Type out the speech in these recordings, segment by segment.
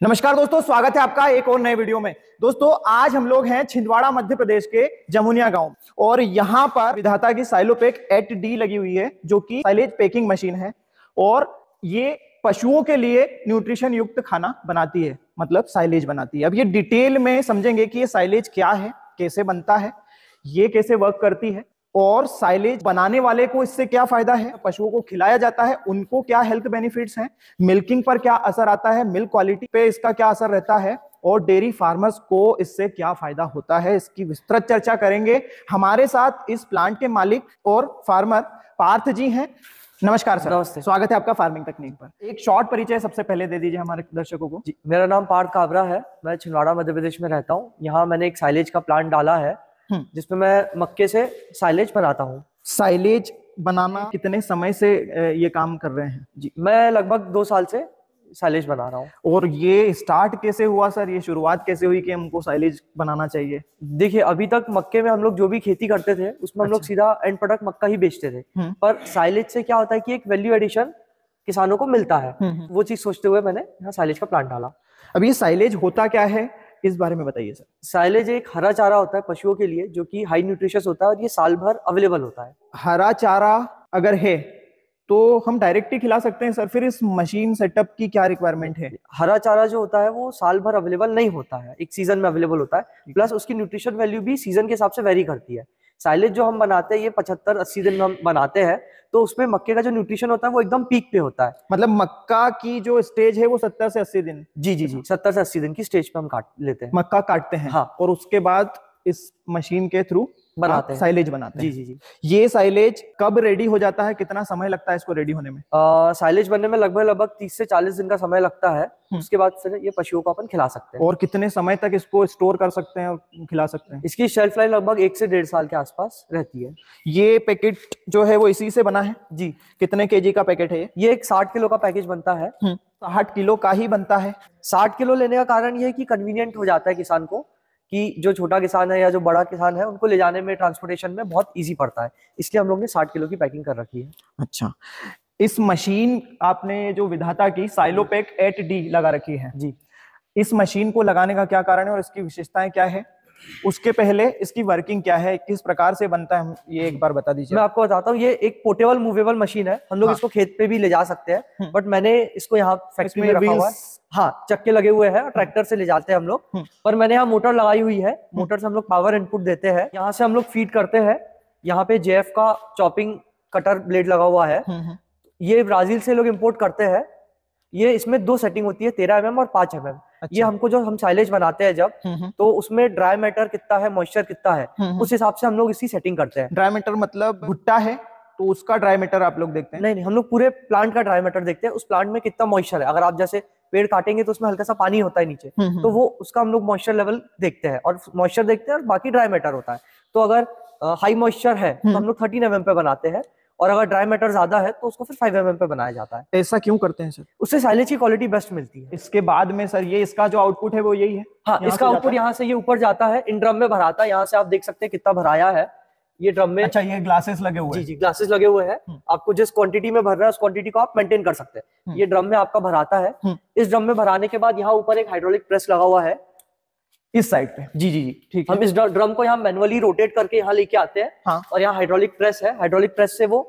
नमस्कार दोस्तों, स्वागत है आपका एक और नए वीडियो में। दोस्तों, आज हम लोग हैं छिंदवाड़ा मध्य प्रदेश के जमुनिया गांव और यहाँ पर विधाता की साइलोपेक 8D लगी हुई है, जो कि साइलेज पैकिंग मशीन है और ये पशुओं के लिए न्यूट्रिशन युक्त खाना बनाती है, मतलब साइलेज बनाती है। अब ये डिटेल में समझेंगे कि ये साइलेज क्या है, कैसे बनता है, ये कैसे वर्क करती है और साइलेज बनाने वाले को इससे क्या फायदा है, पशुओं को खिलाया जाता है उनको क्या हेल्थ बेनिफिट्स हैं, मिल्किंग पर क्या असर आता है, मिल्क क्वालिटी पे इसका क्या असर रहता है और डेयरी फार्मर्स को इससे क्या फायदा होता है, इसकी विस्तृत चर्चा करेंगे। हमारे साथ इस प्लांट के मालिक और फार्मर पार्थ जी हैं। नमस्कार सर। नमस्ते। स्वागत है आपका फार्मिंग तकनीक पर। एक शॉर्ट परिचय सबसे पहले दे दीजिए हमारे दर्शकों को। जी, मेरा नाम पार्थ काबरा है। मैं छिंदवाड़ा मध्य प्रदेश में रहता हूँ। यहाँ मैंने एक साइलेज का प्लांट डाला है जिसमें मैं मक्के से साइलेज बनाता हूँ। साइलेज बनाना कितने समय से ये काम कर रहे हैं? जी, मैं लगभग 2 साल से साइलेज बना रहा हूँ। और ये स्टार्ट कैसे हुआ सर, ये शुरुआत कैसे हुई कि हमको साइलेज बनाना चाहिए? देखिए, अभी तक मक्के में हम लोग जो भी खेती करते थे उसमें हम लोग सीधा एंड प्रोडक्ट मक्का ही बेचते थे, पर साइलेज से क्या होता है कि एक वैल्यू एडिशन किसानों को मिलता है। वो चीज सोचते हुए मैंने यहाँ साइलेज का प्लांट डाला। अब ये साइलेज होता क्या है, इस बारे में बताइए सर। साइलेज एक हरा चारा होता है पशुओं के लिए, जो कि हाई न्यूट्रिशियस होता है और ये साल भर अवेलेबल होता है। हरा चारा अगर है तो हम डायरेक्ट ही खिला सकते हैं सर, फिर इस मशीन सेटअप की क्या रिक्वायरमेंट है? हरा चारा जो होता है वो साल भर अवेलेबल नहीं होता है, एक सीजन में अवेलेबल होता है, प्लस उसकी न्यूट्रिशन वैल्यू भी सीजन के हिसाब से वेरी करती है। साइलेज जो हम बनाते हैं ये 75-80 दिन में हम बनाते हैं, तो उसमें मक्के का जो न्यूट्रिशन होता है वो एकदम पीक पे होता है। मतलब मक्का की जो स्टेज है वो 70 से 80 दिन? जी जी जी, 70 से 80 दिन की स्टेज पे हम काट लेते हैं, मक्का काटते हैं। हाँ। और उसके बाद इस मशीन के थ्रू बनाते हैं, साइलेज बनाते हैं। जी जी जी। ये साइलेज कब रेडी हो जाता है, कितना समय लगता है इसको रेडी होने में? साइलेज बनने में लगभग 30 से 40 दिन का समय लगता है। उसके बाद फिर ये पशुओं को अपन खिला सकते हैं। और कितने समय तक इसको स्टोर कर सकते हैं और खिला सकते हैं? इसकी शेल्फ लाइफ लगभग 1 से 1.5 साल के आसपास रहती है। ये पैकेट जो है वो इसी से बना है जी। कितने केजी का पैकेट है ये एक 60 किलो का पैकेज बनता है। 60 किलो का ही बनता है। 60 किलो लेने का कारण ये है कि कन्वीनियंट हो जाता है किसान को, कि जो छोटा किसान है या जो बड़ा किसान है उनको ले जाने में, ट्रांसपोर्टेशन में बहुत इजी पड़ता है, इसलिए हम लोग ने 60 किलो की पैकिंग कर रखी है। अच्छा, इस मशीन आपने जो विधाता की साइलोपेक 8D लगा रखी है जी, इस मशीन को लगाने का क्या कारण है और इसकी विशेषताएं क्या है? उसके पहले इसकी वर्किंग क्या है, किस प्रकार से बनता है, ये एक बार बता दीजिए। मैं आपको बताता हूँ। ये एक पोर्टेबल मूवेबल मशीन है, हम लोग इसको खेत पे भी ले जा सकते हैं, बट मैंने इसको यहाँ फैक्ट्री में रखा हुआ है। हाँ, चक्के लगे हुए हैं, ट्रैक्टर से ले जाते हैं हम लोग, पर मैंने यहाँ मोटर लगाई हुई है। मोटर से हम लोग पावर इनपुट देते हैं, यहाँ से हम लोग फीड करते हैं। यहाँ पे JF का चॉपिंग कटर ब्लेड लगा हुआ है, ये ब्राजील से लोग इम्पोर्ट करते हैं। ये इसमें 2 सेटिंग होती है, 13 mm और 5 mm। अच्छा। ये हमको जो हम साइलेज बनाते हैं जब, तो उसमें ड्राई मैटर कितना है, मॉइस्चर कितना है, उस हिसाब से हम लोग इसकी सेटिंग करते हैं। ड्राई मैटर मतलब भुट्टा है तो उसका ड्राई मैटर आप लोग देखते हैं? नहीं, हम लोग पूरे प्लांट का ड्राई मैटर देखते हैं। उस प्लांट में कितना मॉइस्चर है, अगर आप जैसे पेड़ काटेंगे तो उसमें हल्का सा पानी होता है नीचे, तो वो उसका हम लोग मॉइस्चर लेवल देखते हैं, और मॉइस्चर देखते हैं और बाकी ड्राई मैटर होता है। तो अगर हाई मॉइस्चर है तो हम लोग 13 mm पे बनाते हैं, और अगर ड्राई मैटर ज्यादा है तो उसको फिर 5 mm पे बनाया जाता है। ऐसा क्यों करते हैं सर? उससे साइलेज की क्वालिटी बेस्ट मिलती है। इसके बाद में सर ये इसका जो आउटपुट है वो यही है? हाँ, इसका आउटपुट यहाँ से ये ऊपर जाता है, इन ड्रम में भराता है। यहाँ से आप देख सकते हैं कितना भराया है ये ड्रम में। अच्छा, ये ग्लासेस लगे हुए हैं? जी, ग्लासेस लगे हुए हैं। आपको जिस क्वांटिटी में भरना है उस क्वांटिटी को आप मेंटेन कर सकते हैं। ये ड्रम में आपका भराता है। इस ड्रम में भराने के बाद यहाँ ऊपर एक हाइड्रोलिक प्रेस लगा हुआ है इस साइड पे। जी जी जी, ठीक है। हम इस ड्रम को यहाँ मैनुअली रोटेट करके यहाँ लेके आते हैं। हाँ। और यहाँ हाइड्रोलिक प्रेस है, हाइड्रोलिक प्रेस से वो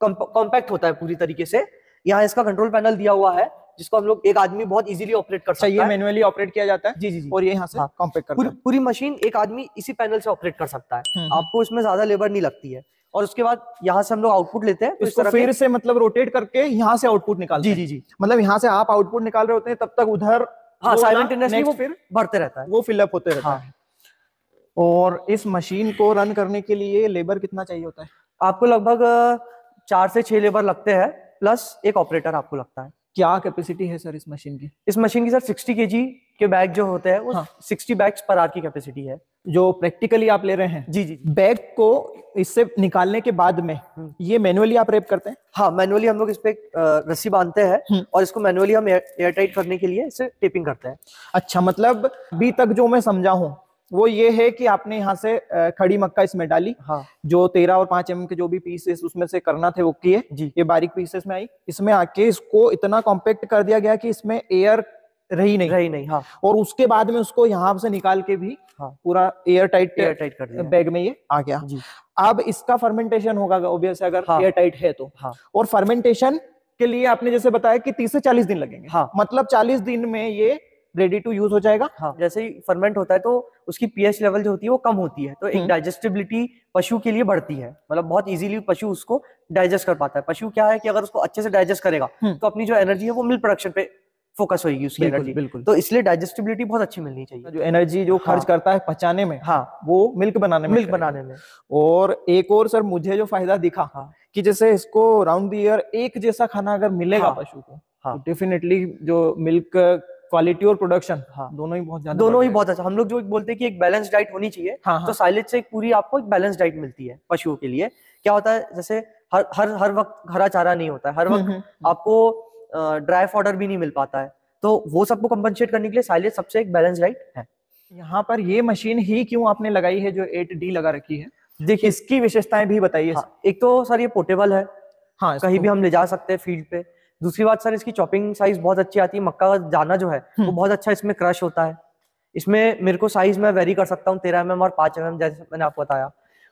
कॉम्पैक्ट होता है पूरी तरीके से। यहाँ इसका कंट्रोल पैनल दिया हुआ है जिसको हम लोग, एक आदमी बहुत इजीली ऑपरेट कर सकता है। ये मैनुअली ऑपरेट किया जाता है? जी जी जी। और ये यहाँ से कॉम्पैक्ट करता है। पूरी मशीन एक आदमी इसी पैनल से ऑपरेट कर सकता है, आपको इसमें ज्यादा लेबर नहीं लगती है। और उसके बाद यहाँ से हम लोग आउटपुट लेते हैं, इसको फिर से मतलब रोटेट करके यहाँ से आउटपुट निकालते हैं? जी जी जी। मतलब यहाँ से आप आउटपुट निकाल रहे होते हैं तब तक उधर हाँ साइमल्टेनियसली वो फिर बढ़ते रहता है, वो फिलअप होते रहता है। और इस मशीन को रन करने के लिए लेबर कितना चाहिए होता है? आपको लगभग 4 से 6 लेबर लगते हैं, प्लस एक ऑपरेटर आपको लगता है। क्या कैपेसिटी है सर इस मशीन की? इस मशीन की सर 60 kg के बैग जो होते हैं वो 60 बैग्स पर आवर की कैपेसिटी है, जो प्रैक्टिकली आप ले रहे हैं। जी जी। बैग को इससे निकालने के बाद में ये मैनुअली आप रैप करते हैं? हाँ, मैनुअली हम लोग इस पे रस्सी बांधते हैं और इसको मैनुअली हम एयर टाइट करने के लिए इसे टेपिंग करते हैं। अच्छा, मतलब अभी तक जो मैं समझा हूँ वो ये है कि आपने यहाँ से खड़ी मक्का इसमें डाली। हाँ। जो 13 और 5 mm के जो भी पीसेस उसमें से करना थे वो किए। जी। ये बारीक पीसेस में आई, इसमें आके इसको इतना कॉम्पैक्ट कर दिया गया कि इसमें एयर रही नहीं। रही नहीं, हाँ। और उसके बाद में उसको यहाँ से निकाल के भी हाँ, पूरा एयर टाइट कर दिया बैग में ये आ गया जी। अब इसका फर्मेंटेशन होगा ऑब्वियस अगर हाँ, एयर टाइट है तो। हाँ। और फर्मेंटेशन के लिए आपने जैसे बताया कि 30 से 40 दिन लगेंगे। हाँ। मतलब 40 दिन में ये रेडी टू यूज हो जाएगा। हाँ, जैसे ही फर्मेंट होता है तो उसकी पीएच लेवल जो होती है वो कम होती है, तो एक डाइजेस्टिबिलिटी पशु के लिए बढ़ती है, मतलब बहुत इजीली पशु उसको डाइजेस्ट कर पाता है। पशु क्या है कि अगर उसको अच्छे से डाइजेस्ट करेगा तो अपनी जो एनर्जी है वो मिल्क प्रोडक्शन पे फोकस होगी उसकी एनर्जी। बिल्कुल। तो इसलिए डाइजेस्टिबिलिटी बहुत अच्छी मिलनी चाहिए। जो एनर्जी जो खर्च करता है पचाने में, हाँ, वो मिल्क बनाने में। और एक और सर मुझे जो फायदा दिखा कि जैसे इसको राउंड द ईयर एक जैसा खाना अगर मिलेगा पशु को, तो डेफिनेटली जो मिल्क क्वालिटी और प्रोडक्शन दोनों ही बहुत अच्छा। हम लोग जो बोलते हैं कि एक बैलेंस डाइट होनी चाहिए, तो साइलेज से एक पूरी आपको एक बैलेंस डाइट मिलती है पशुओं के लिए। क्या होता है, जैसे हर वक्त हरा चारा नहीं होता है, हर वक्त आपको ड्राई फॉडर भी नहीं मिल पाता है, तो वो सबको कंपनसेट करने के लिए साइलेज सबसे एक बैलेंस डाइट है। यहाँ पर ये मशीन ही क्यों आपने लगाई है जो 8D लगा रखी है, देखिए इसकी विशेषताएं भी बताइए। एक तो सर ये पोर्टेबल है, हाँ, कहीं भी हम ले जा सकते हैं फील्ड पे। दूसरी बात सर, इसकी चॉपिंग साइज बहुत अच्छी आती है। मक्का का दाना जो है वो बहुत अच्छा इसमें क्रश होता है। इसमें मेरे को साइज में वेरी कर सकता हूँ 13 mm और 5 mm, जैसे मैंने आपको बताया।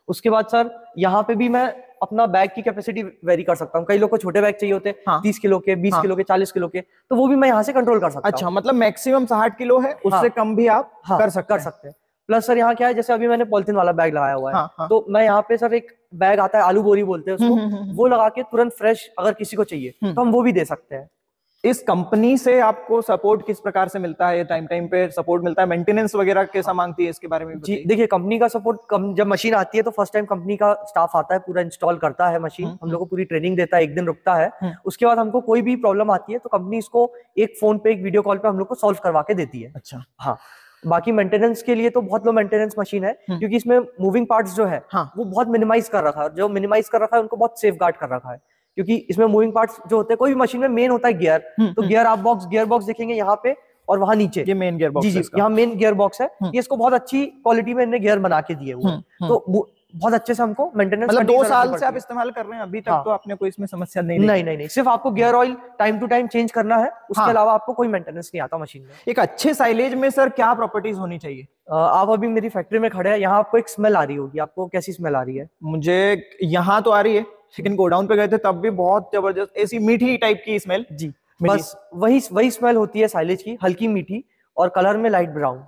उसके बाद सर यहाँ पे भी मैं अपना बैग की कैपेसिटी वेरी कर सकता हूँ। कई लोग को छोटे बैग चाहिए होते हैं, 30 किलो के, 20 किलो के, 40 किलो के, तो वो भी मैं यहाँ से कंट्रोल कर सकता हूँ। अच्छा, मतलब मैक्सिमम 60 किलो है, उससे कम भी आप कर सकते हैं। प्लस सर यहाँ क्या है, जैसे अभी मैंने पॉलिथीन वाला बैग लगाया हुआ है, तो मैं यहाँ पे सर एक बैग आता है, आलू बोरी बोलते हैं उसको, वो लगा के तुरंत फ्रेश अगर किसी को चाहिए तो हम वो भी दे सकते हैं। इस कंपनी से आपको सपोर्ट किस प्रकार से मिलता है? टाइम पे सपोर्ट मिलता है? मेंटेनेंस वगैरह कैसा मांगती है, इसके बारे में जी देखिए, कंपनी का सपोर्ट जब मशीन आती है तो फर्स्ट टाइम कंपनी का स्टाफ आता है, पूरा इंस्टॉल करता है मशीन, हम लोग को पूरी ट्रेनिंग देता है, एक दिन रुकता है। उसके बाद हमको कोई भी प्रॉब्लम आती है तो कंपनी इसको एक फोन पे, एक वीडियो कॉल पे हम लोग को सॉल्व करवा के देती है। अच्छा, हाँ। बाकी मेंटेनेंस के लिए तो बहुत लो मेंटेनेंस मशीन है, क्योंकि इसमें मूविंग पार्ट्स जो है वो बहुत मिनिमाइज कर रखा है। जो मिनिमाइज कर रखा है उनको बहुत सेफ गार्ड कर रखा है, क्योंकि इसमें मूविंग पार्ट्स जो होते हैं, कोई भी मशीन में मेन होता है गियर, तो गियर बॉक्स देखेंगे यहाँ पे और वहां नीचे, ये मेन गियर बॉक्स जी, यहाँ मेन गियर बॉक्स है। ये इसको बहुत अच्छी क्वालिटी में इन्हें गियर बना के दिए हुए, तो बहुत अच्छे से हमको मेंटेनेंस, मतलब 2 साल से आप इस्तेमाल कर रहे हैं अभी तक, तो आपने कोई इसमें समस्या नहीं, सिर्फ आपको gear oil time to time change करना है, उसके अलावा आपको कोई मेंटेनेंस नहीं आता मशीन में। एक अच्छे साइलेज में सर क्या प्रॉपर्टीज होनी चाहिए? आप अभी मेरी फैक्ट्री में खड़े हैं, यहाँ आपको एक स्मेल आ रही होगी, आपको कैसी स्मेल आ रही है? मुझे यहाँ तो आ रही है, लेकिन गोडाउन पे गए थे तब भी बहुत जबरदस्त ऐसी मीठी टाइप की स्मेल। जी, बस वही स्मेल होती है साइलेज की, हल्की मीठी और कलर में लाइट ब्राउन,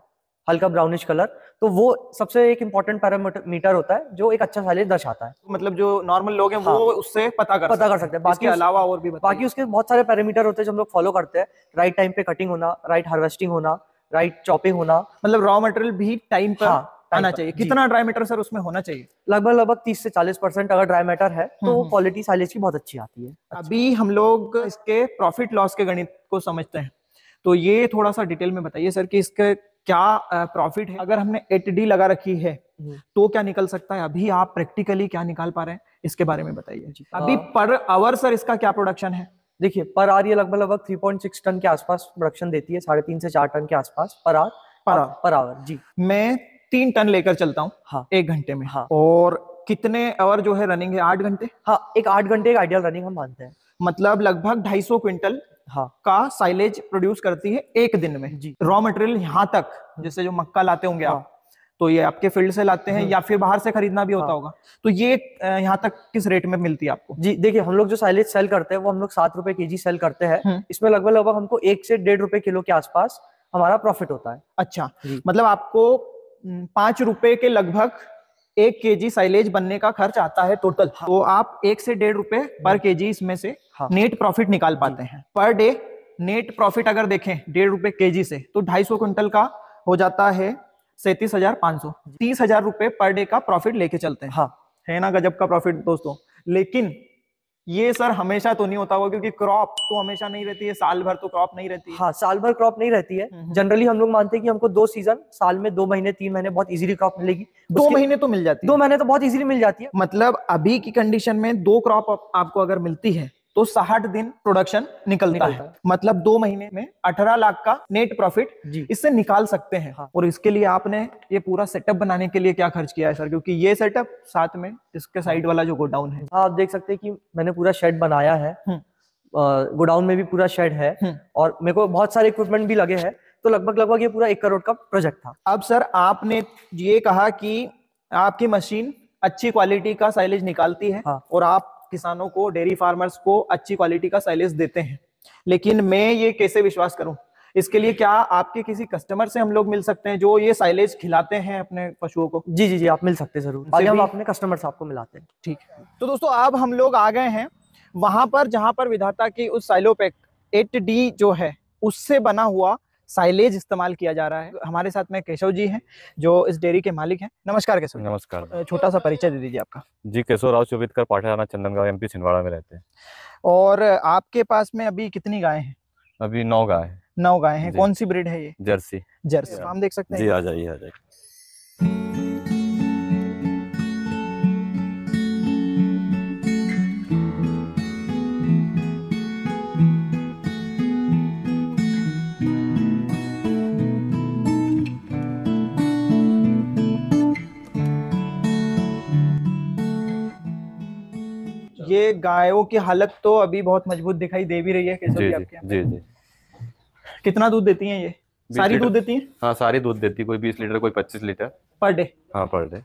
हल्का ब्राउनिश कलर। तो वो सबसे एक इंपॉर्टेंट पैरामीटर होता है जो एक अच्छा साइलेज दर्शाता है। मतलब जो नॉर्मल लोग हैं वो उससे पता कर सकते हैं। बाकी अलावा और भी बाकी उसके बहुत सारे पैरामीटर होते हैं जो हम लोग फॉलो करते हैं। राइट टाइम पे कटिंग होना, राइट हार्वेस्टिंग होना, राइट चॉपिंग होना, मतलब रॉ मटेरियल भी टाइम पर आना चाहिए। कितना ड्राई मैटर सर उसमें होना चाहिए? लगभग 30 से 40% अगर ड्राई मैटर है तो क्वालिटी साइलेज की बहुत अच्छी आती है। अभी हम लोग इसके प्रॉफिट लॉस के गणित को समझते हैं, तो ये थोड़ा सा डिटेल में बताइए सर कि इसके क्या प्रॉफिट है। अगर हमने 8D लगा रखी है तो क्या निकल सकता है? अभी आप प्रैक्टिकली क्या निकाल पा रहे हैं, इसके बारे में बताइए। अभी पर आवर सर इसका क्या प्रोडक्शन है? देखिए, पर आवर ये लगभग 3.6 टन के आसपास प्रोडक्शन देती है, 3.5 से 4 टन के आसपास पर आवर। जी, मैं 3 टन लेकर चलता हूँ 1 घंटे में। और कितने आवर जो है रनिंग है? 8 घंटे। एक 8 घंटे एक आइडियल रनिंग हम मानते हैं। मतलब लगभग 250 क्विंटल का साइलेज प्रोड्यूस करती है 1 दिन में। जी, रॉ मटेरियल यहाँ तक, जैसे जो मक्का लाते होंगे आप, तो ये आपके फील्ड से लाते हैं या फिर बाहर से खरीदना भी होता होगा, तो ये यहाँ तक किस रेट में मिलती है आपको? जी देखिए, हम लोग जो साइलेज सेल करते हैं वो हम लोग 7 रुपए kg सेल करते हैं। इसमें लगभग हमको 1 से 1.5 रुपए किलो के आसपास हमारा प्रॉफिट होता है। अच्छा, मतलब आपको 5 रुपए के लगभग 1 kg साइलेज बनने का खर्च आता है टोटल। तो आप 1 से 1.5 रुपए पर kg इसमें से नेट प्रॉफिट निकाल पाते हैं पर डे। नेट प्रॉफिट अगर देखें 1.5 रुपए kg से, तो 250 क्विंटल का हो जाता है 37,500। 30,000 रुपए पर डे का प्रॉफिट लेके चलते हैं। है ना गजब का प्रॉफिट दोस्तों। लेकिन ये सर हमेशा तो नहीं होता होगा, क्योंकि क्रॉप तो हमेशा नहीं रहती है, साल भर तो क्रॉप नहीं रहती है। साल भर क्रॉप नहीं रहती है। जनरली हम लोग मानते हैं कि हमको 2 सीजन साल में, 2 महीने 3 महीने बहुत इजीली क्रॉप मिलेगी। 2 महीने तो मिल जाती है। 2 महीने तो बहुत इजीली मिल जाती है। मतलब अभी की कंडीशन में 2 क्रॉप आपको अगर मिलती है तो 60 दिन प्रोडक्शन निकलता है। मतलब 2 महीने में 18 लाख का नेट प्रॉफिट इससे निकाल सकते हैं। और इसके लिए आपने ये पूरा सेटअप बनाने के लिए क्या खर्च किया है सर? क्योंकि ये सेटअप साथ में इसके साइड वाला जो गोडाउन है, आप देख सकते हैं कि मैंने पूरा शेड बनाया है। गोडाउन में भी पूरा शेड है और मेरे को बहुत सारे इक्विपमेंट भी लगे हैं, तो लगभग ये पूरा 1 करोड़ का प्रोजेक्ट था। अब सर आपने ये कहा कि आपकी मशीन अच्छी क्वालिटी का साइलेज निकालती है, हाँ। और आप किसानों को, डेयरी फार्मर्स को अच्छी क्वालिटी का साइलेज देते हैं, लेकिन मैं ये कैसे विश्वास करूं? इसके लिए क्या आपके किसी कस्टमर से हम लोग मिल सकते हैं जो ये साइलेज खिलाते हैं अपने पशुओं को? जी, आप मिल सकते हैं जरूर, आगे हम अपने कस्टमर से आपको मिलाते हैं। ठीक है। तो दोस्तों अब हम लोग आ गए हैं वहां पर जहां पर विधाता की उस साइलोपेक 8D जो है उससे बना हुआ साइलेज इस्तेमाल किया जा रहा है। हमारे साथ में केशव जी हैं जो इस डेयरी के मालिक हैं। नमस्कार केशव जी। नमस्कार। छोटा सा परिचय दे दीजिए आपका। जी, केशव राव चौबीतकर, पाठाना, चंदनगांव, MP, छिंदवाड़ा में रहते हैं। और आपके पास में अभी कितनी गायें हैं? अभी 9 गाय हैं। 9 गायें हैं। कौन सी ब्रीड है ये? जर्सी। जर्सी। हम देख सकते हैं जी, आ जाइए। ये गायों की हालत तो अभी बहुत मजबूत दिखाई दे भी रही है केशव जी आपके यहाँ। जी। कितना दूध देती हैं ये? सारी दूध देती हैं? हाँ, सारी दूध देती, कोई 20 लीटर, कोई 25 लीटर पर डे। हाँ, पर डे।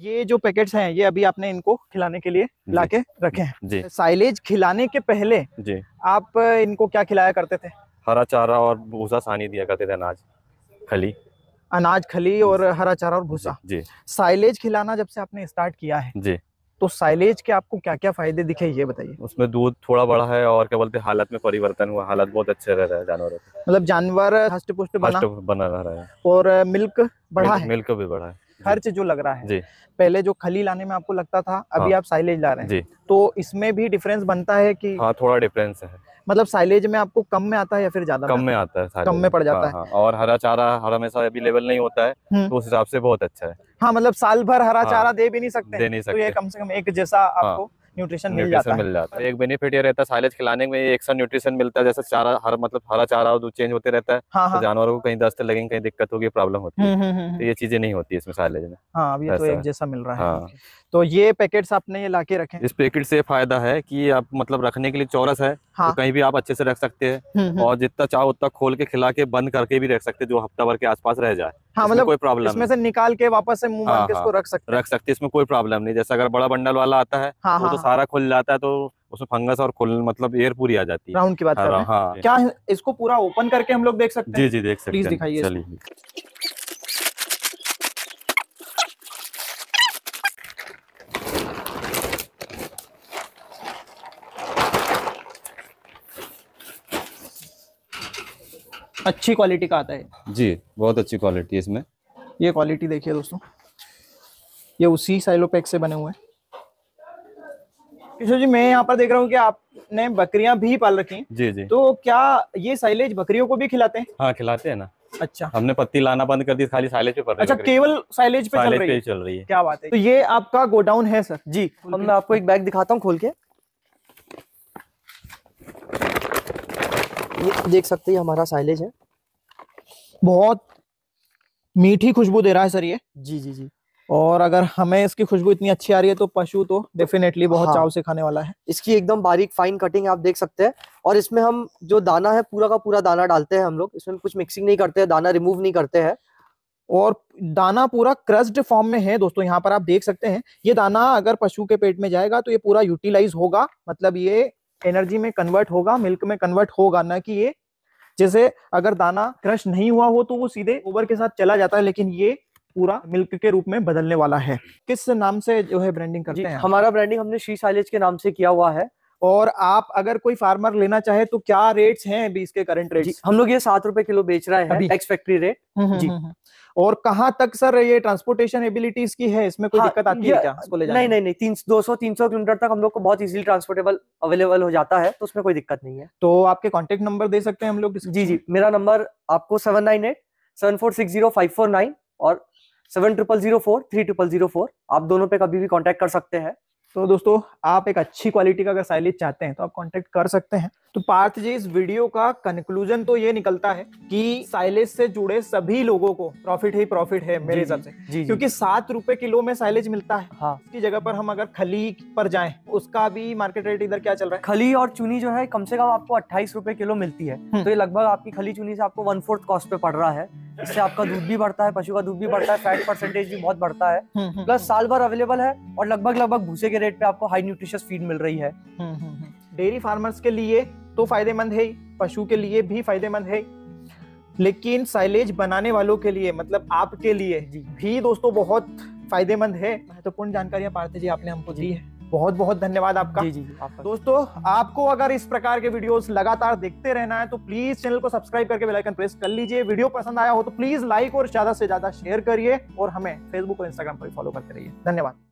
ये जो पैकेट्स हैं ये अभी आपने इनको खिलाने के लिए लाके रखे हैं। जी। साइलेज खिलाने के पहले जी आप इनको क्या खिलाया करते थे? हरा चारा और भूसा सानी दिया करते थे, अनाज खली और हरा चारा और भूसा। जी। साइलेज खिलाना जब से आपने स्टार्ट किया है जी, तो साइलेज के आपको क्या क्या फायदे दिखे ये बताइए। उसमें दूध थोड़ा बढ़ा है और क्या बोलते हैं, हालत में परिवर्तन हुआ, हालत बहुत अच्छे रह रहा है जानवरों का। मतलब जानवर हष्ट पुष्ट बना रहा है और मिल्क बढ़ा है। मिल्क भी बढ़ा है। खर्च जो लग रहा है जी। पहले जो खली लाने में आपको लगता था, अभी आप साइलेज ला रहे हैं। जी। तो इसमें भी डिफरेंस बनता है कि? हाँ, थोड़ा डिफरेंस है। मतलब साइलेज में आपको कम में आता है या फिर ज्यादा? कम में आता है, कम में पड़ जाता है। हाँ। और हरा चारा हर हमेशा अवेलेबल नहीं होता है, तो उस हिसाब से बहुत अच्छा है। हाँ, मतलब साल भर हरा चारा दे भी नहीं सकते, तो ये कम से कम एक जैसा आपको न्यूट्रिशन मिल जाता है। एक बेनिफिट ये रहता है साइलेज खिलाने में, एक सा न्यूट्रिशन मिलता है। जैसे चारा हरा चारा और दूध चेंज होते रहता है। हाँ, तो जानवरों को कहीं दस्त लगेंगे, कहीं दिक्कत होगी, प्रॉब्लम होती है। तो ये चीजें नहीं होती इसमें साइलेज में। हाँ, अब ये तो एक जैसा मिल रहा है। हाँ। तो ये पैकेट्स आपने ये लाके रखे? इस पैकेट से फायदा है कि आप मतलब रखने के लिए चौरस है। हाँ। तो कहीं भी आप अच्छे से रख सकते हैं, और जितना चाहो उतना खोल के खिला के बंद करके भी रख सकते हैं, जो हफ्ता भर के आसपास रह जाए। हाँ, मतलब कोई प्रॉब्लम इसमें से निकाल के वापस से मुंह बांध के इसको रख सकते हैं, इसमें कोई प्रॉब्लम नहीं। जैसे अगर बड़ा बंडल वाला आता है, वो तो सारा खुल जाता है, तो उसमें फंगस और मतलब एयर पूरी आ जाती है। राउंड की बात कर रहे हैं। हाँ। क्या इसको पूरा ओपन करके हम लोग देख सकते हैं? जी, देख सकते हैं। प्लीज दिखाइए। चलिए। अच्छी क्वालिटी का आता है जी, बहुत अच्छी क्वालिटी है इसमें। ये क्वालिटी देखिए दोस्तों, ये उसी साइलोपैक से बने हुए हैं। किशोर जी, मैं यहाँ पर देख रहा हूँ कि आपने बकरियां भी पाल रखी हैं। जी। तो क्या ये साइलेज बकरियों को भी खिलाते हैं? हाँ, खिलाते हैं ना। अच्छा। हमने पत्ती लाना बंद कर दी, खाली साइलेज पे पड़ रही है। अच्छा, केवल साइलेज पे चल रही है। क्या बात है। तो ये आपका गोडाउन है सर? जी। मैं आपको एक बैग दिखाता हूँ खोल के। ये देख सकते हैं, हमारा साइलेज है। बहुत मीठी खुशबू दे रहा है सर ये। जी। और अगर हमें इसकी खुशबू इतनी अच्छी आ रही है तो पशु तो डेफिनेटली बहुत चाव से खाने वाला है। इसकी एकदम बारीक फाइन कटिंग आप देख सकते हैं। और इसमें हम जो दाना है पूरा का पूरा दाना डालते हैं हम लोग, इसमें कुछ मिक्सिंग नहीं करते हैं, दाना रिमूव नहीं करते हैं। और दाना पूरा क्रस्ड फॉर्म में है दोस्तों, यहाँ पर आप देख सकते हैं। ये दाना अगर पशु के पेट में जाएगा तो ये पूरा यूटिलाइज होगा, मतलब ये एनर्जी में कन्वर्ट होगा, मिल्क में कन्वर्ट होगा, ना कि ये जैसे अगर दाना क्रश नहीं हुआ हो तो वो सीधे ओवर के साथ चला जाता है, लेकिन ये पूरा मिल्क के रूप में बदलने वाला है। किस नाम से जो है ब्रांडिंग करते हैं? हमारा ब्रांडिंग हमने श्री साइलेज के नाम से किया हुआ है। और आप अगर कोई फार्मर लेना चाहे तो क्या रेट्स हैं अभी इसके करंट रेट्स? हम लोग ये 7 रुपए किलो बेच रहे हैं, एक्स फैक्ट्री रेट। जी। और कहाँ तक सर ये ट्रांसपोर्टेशन एबिलिटीज की है, इसमें कोई दिक्कत आती है क्या इसको ले जाने? नहीं, 200-300 किलोमीटर तक हम लोग को बहुत इजीली ट्रांसपोर्टेबल अवेलेबल हो जाता है, तो उसमें कोई दिक्कत नहीं है। तो आपके कॉन्टेक्ट नंबर दे सकते हैं हम लोग? जी, मेरा नंबर आपको 7987460549 और 70043004, आप दोनों पे कभी भी कांटेक्ट कर सकते हैं। तो दोस्तों आप एक अच्छी क्वालिटी का अगर साइलेज चाहते हैं तो आप कांटेक्ट कर सकते हैं। तो पार्थ जी, इस वीडियो का कंक्लूजन तो ये निकलता है कि साइलेज से जुड़े सभी लोगों को प्रॉफिट ही प्रॉफिट है मेरे हिसाब से, क्योंकि 7 रुपए किलो में साइलेज मिलता है। हाँ। इसकी जगह पर हम अगर खली पर जाएं, उसका भी मार्केट रेट इधर क्या चल रहा है? खली और चुनी जो है कम से कम आपको 28 रुपए किलो मिलती है। तो ये लगभग आपकी खली चुनी से आपको 1/4 कॉस्ट पे पड़ रहा है। इससे आपका दूध भी बढ़ता है, पशु का दूध भी बढ़ता है, फैट परसेंटेज भी बहुत बढ़ता है, प्लस साल भर अवेलेबल है और लगभग भूसे के रेट पे आपको हाई न्यूट्रिशियस फीड मिल रही है। डेयरी फार्मर्स के लिए तो फायदेमंद है, पशु के लिए भी फायदेमंद है, लेकिन साइलेज बनाने वालों के लिए मतलब आपके लिए भी दोस्तों बहुत फायदेमंद है। महत्वपूर्ण जानकारियां पार्थ जी आपने हमको दी है, बहुत बहुत धन्यवाद आपका। जी आपका। दोस्तों आपको अगर इस प्रकार के वीडियोस लगातार देखते रहना है तो प्लीज चैनल को सब्सक्राइब करके बेल आइकन प्रेस कर लीजिए। वीडियो पसंद आया हो तो प्लीज लाइक और ज्यादा से ज्यादा शेयर करिए और हमें फेसबुक और इंस्टाग्राम पर फॉलो करते रहिए। धन्यवाद।